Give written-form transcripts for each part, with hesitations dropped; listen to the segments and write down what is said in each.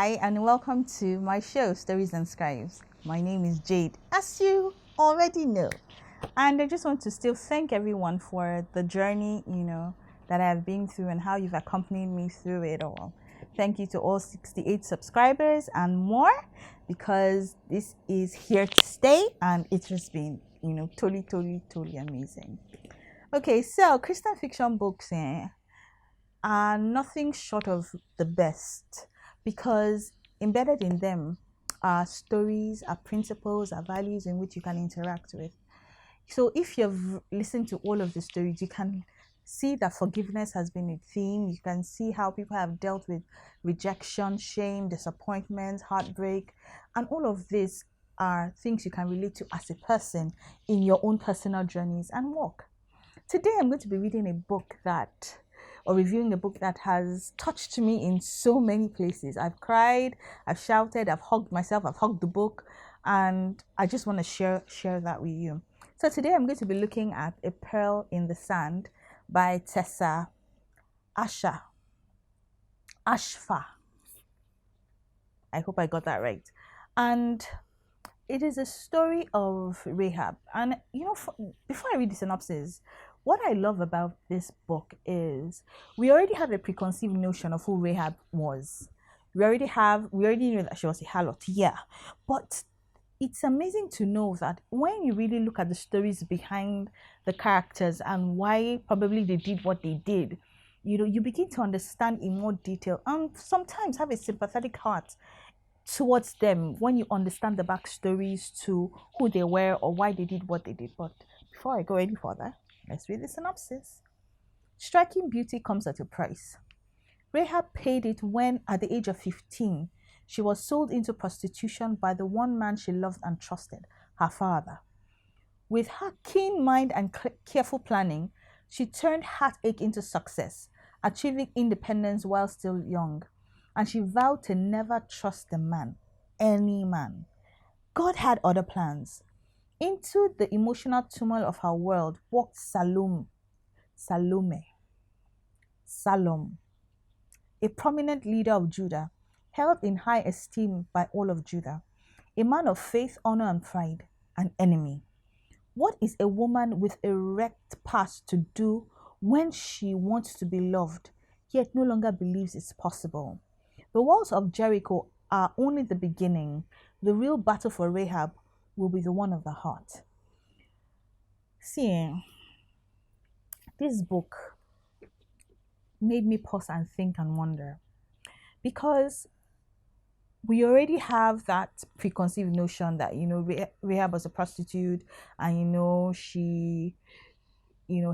Hi, and welcome to my show, Stories and Scribes. My name is Jade, as you already know. And I just want to still thank everyone for the journey, that I have been through and how you've accompanied me through it all. Thank you to all 68 subscribers and more, because this is here to stay and it's just been, totally amazing. Okay, so Christian fiction books are nothing short of the best, because embedded in them are stories, are principles, are values in which you can interact with. So if you've listened to all of the stories, you can see that forgiveness has been a theme. You can see how people have dealt with rejection, shame, disappointment, heartbreak, and all of this are things you can relate to as a person in your own personal journeys and walk. Today I'm going to be reading a book reviewing a book that has touched me in so many places. I've cried, I've shouted, I've hugged myself, I've hugged the book, and I just want to share that with you. So today I'm going to be looking at A Pearl in the Sand by Tessa. Afshar. I hope I got that right. And it is a story of Rahab. And before I read the synopsis, what I love about this book is we already have a preconceived notion of who Rahab was. We already knew that she was a harlot, yeah. But it's amazing to know that when you really look at the stories behind the characters and why probably they did what they did, you begin to understand in more detail and sometimes have a sympathetic heart towards them when you understand the backstories to who they were or why they did what they did. But before I go any further, let's read the synopsis. Striking beauty comes at a price. Rahab paid it when, at the age of 15, she was sold into prostitution by the one man she loved and trusted, her father. With her keen mind and careful planning, she turned heartache into success, achieving independence while still young. And she vowed to never trust a man, any man. God had other plans. Into the emotional turmoil of her world walked Salome, a prominent leader of Judah, held in high esteem by all of Judah, a man of faith, honor, and pride, an enemy. What is a woman with a wrecked past to do when she wants to be loved, yet no longer believes it's possible? The walls of Jericho are only the beginning. The real battle for Rahab will be the one of the heart. See, this book made me pause and think and wonder, because we already have that preconceived notion that Rahab was a prostitute, and she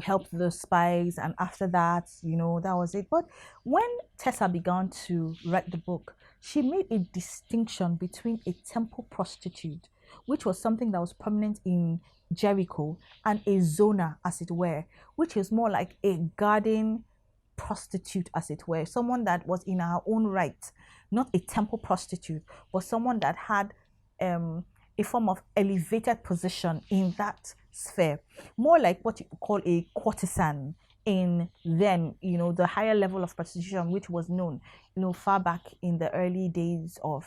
helped the spies, and after that that was it. But when Tessa began to write the book, she made a distinction between a temple prostitute, which was something that was prominent in Jericho, and a zona, as it were, which is more like a garden prostitute, as it were, someone that was in her own right, not a temple prostitute, but someone that had a form of elevated position in that sphere, more like what you call a courtesan in then, the higher level of prostitution, which was known, far back in the early days of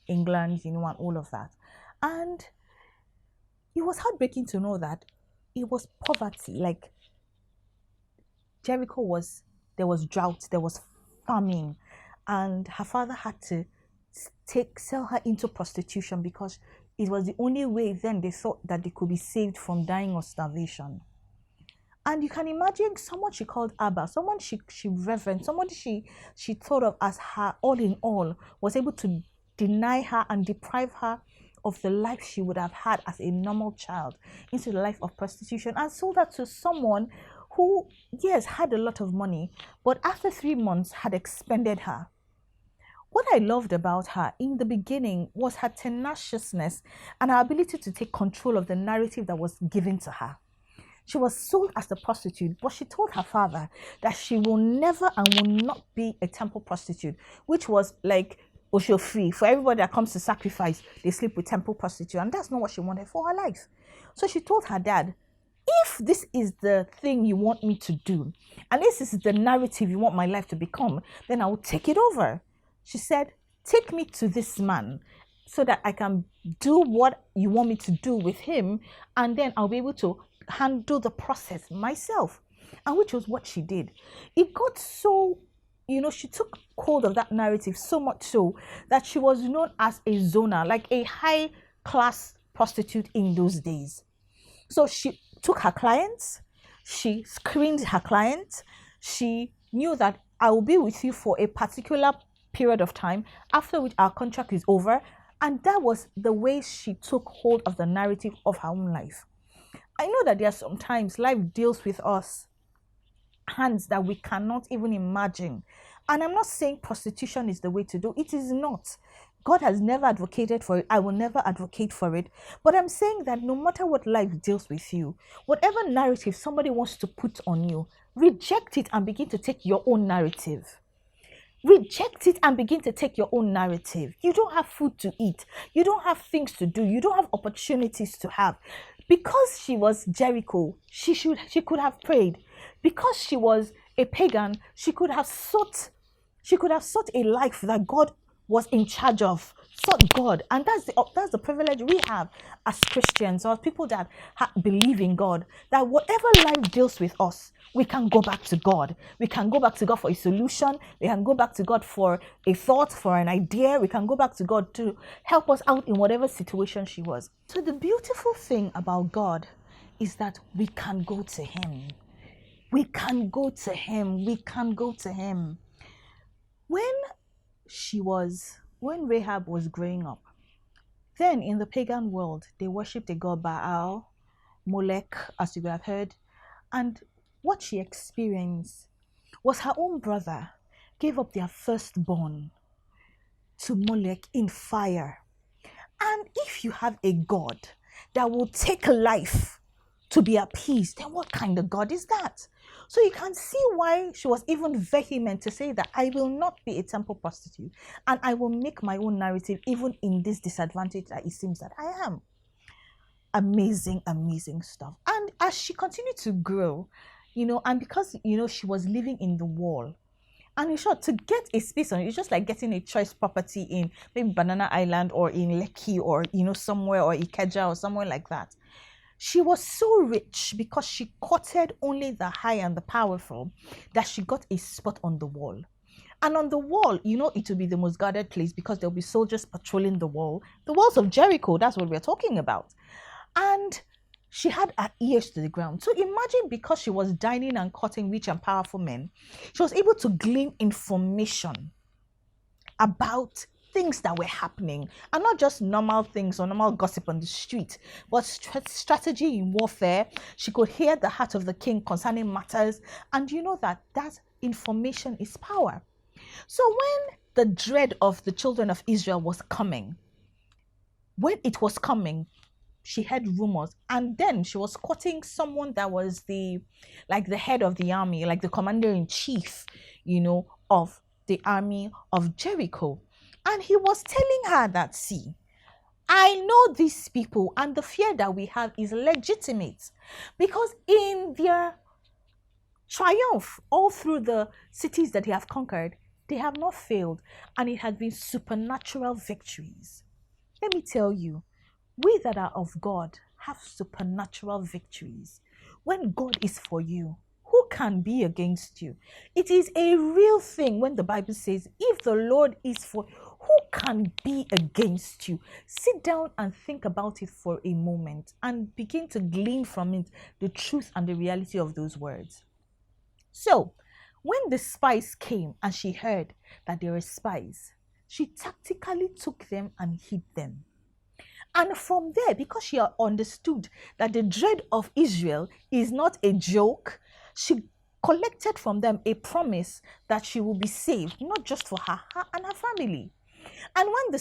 England, and all of that. And it was heartbreaking to know that it was poverty. Like Jericho there was drought, there was famine, and her father had to sell her into prostitution because it was the only way then they thought that they could be saved from dying of starvation. And you can imagine someone she called Abba, someone she reverenced, somebody she thought of as her all in all, was able to deny her and deprive her of the life she would have had as a normal child into the life of prostitution, and sold her to someone who, yes, had a lot of money, but after 3 months had expended her. What I loved about her in the beginning was her tenaciousness and her ability to take control of the narrative that was given to her. She was sold as a prostitute, but she told her father that she will never and will not be a temple prostitute, which was like Oshofi. For everybody that comes to sacrifice, they sleep with temple prostitute, and that's not what she wanted for her life. So she told her dad, if this is the thing you want me to do, and this is the narrative you want my life to become, then I will take it over. She said, take me to this man so that I can do what you want me to do with him, and then I'll be able to handle the process myself. And which was what she did. It got so, she took hold of that narrative so much so that she was known as a zona, like a high class prostitute in those days. So she took her clients, she screened her clients, she knew that I will be with you for a particular period of time, after which our contract is over. And that was the way she took hold of the narrative of her own life. I know that there are sometimes life deals with us hands that we cannot even imagine. And I'm not saying prostitution is the way to do it. It is not. God has never advocated for it. I will never advocate for it. But I'm saying that no matter what life deals with you, whatever narrative somebody wants to put on you, reject it and begin to take your own narrative. Reject it and begin to take your own narrative. You don't have food to eat. You don't have things to do. You don't have opportunities to have. Because she was Jericho, she could have prayed. Because she was a pagan, she could have sought a life that God was in charge of. Sought God. And that's the privilege we have as Christians, or people that believe in God, that whatever life deals with us, we can go back to God. We can go back to God for a solution. We can go back to God for a thought, for an idea. We can go back to God to help us out in whatever situation she was. So the beautiful thing about God is that we can go to him. We can go to him. We can go to him. When Rahab was growing up, then in the pagan world, they worshipped a god Baal, Molech, as you have heard. And what she experienced was her own brother gave up their firstborn to Molech in fire. And if you have a God that will take life to be appeased, then what kind of God is that? So you can see why she was even vehement to say that I will not be a temple prostitute, and I will make my own narrative even in this disadvantage that it seems that I am. Amazing, amazing stuff. And as she continued to grow, and because, she was living in the wall, and in short, to get a space on it, it's just like getting a choice property in maybe Banana Island or in Lekki or, somewhere, or Ikeja or somewhere like that. She was so rich because she courted only the high and the powerful that she got a spot on the wall. And on the wall, it will be the most guarded place because there'll be soldiers patrolling the wall. The walls of Jericho, that's what we're talking about. And she had her ears to the ground. So imagine, because she was dining and courting rich and powerful men, she was able to glean information about things that were happening, and not just normal things or normal gossip on the street, but strategy in warfare. She could hear the heart of the king concerning matters, and that information is power. So when the dread of the children of Israel was coming, she heard rumors, and then she was courting someone that was the head of the army, like the commander-in-chief, of the army of Jericho. And he was telling her that, see, I know these people, and the fear that we have is legitimate, because in their triumph all through the cities that they have conquered, they have not failed, and it has been supernatural victories. Let me tell you, we that are of God have supernatural victories. When God is for you, who can be against you? It is a real thing when the Bible says, if the Lord is for, who can be against you? Sit down and think about it for a moment and begin to glean from it the truth and the reality of those words. So, when the spies came and she heard that there were spies, she tactically took them and hid them. And from there, because she understood that the dread of Israel is not a joke, she collected from them a promise that she will be saved, not just for her and her family. And when the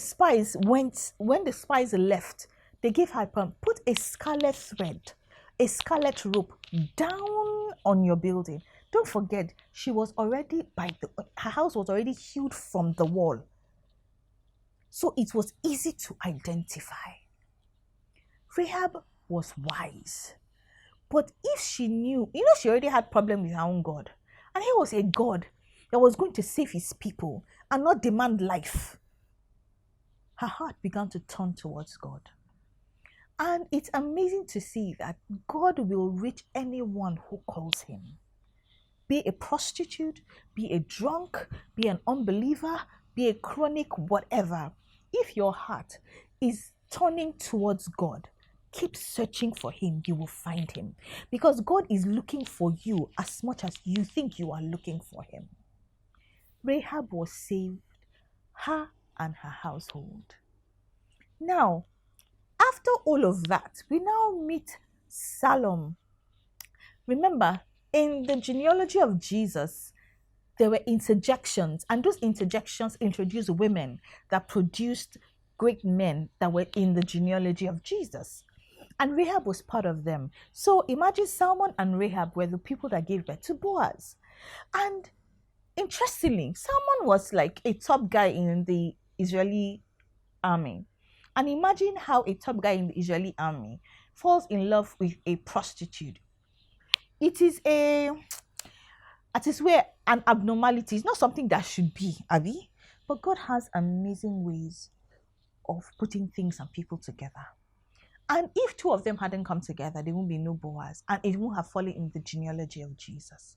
spies left, they gave her put a scarlet thread, a scarlet rope down on your building. Don't forget, she was already her house was already hid from the wall. So it was easy to identify. Rahab was wise. But if she knew, she already had problem with her own God. And he was a God that was going to save his people and not demand life. her heart began to turn towards God. And it's amazing to see that God will reach anyone who calls him. Be a prostitute, be a drunk, be an unbeliever, be a chronic whatever. If your heart is turning towards God, keep searching for him, you will find him. Because God is looking for you as much as you think you are looking for him. Rahab was saved, her and her household. Now, after all of that, we now meet Salome. Remember, in the genealogy of Jesus, there were interjections, and those interjections introduced women that produced great men that were in the genealogy of Jesus. And Rahab was part of them. So imagine Salmon and Rahab were the people that gave birth to Boaz. And interestingly, Salmon was like a top guy in the Israeli army. And imagine how a top guy in the Israeli army falls in love with a prostitute. It is where an abnormality is not something that should be, Abby. But God has amazing ways of putting things and people together. And if two of them hadn't come together, there won't be no Boaz, and it won't have fallen in the genealogy of Jesus.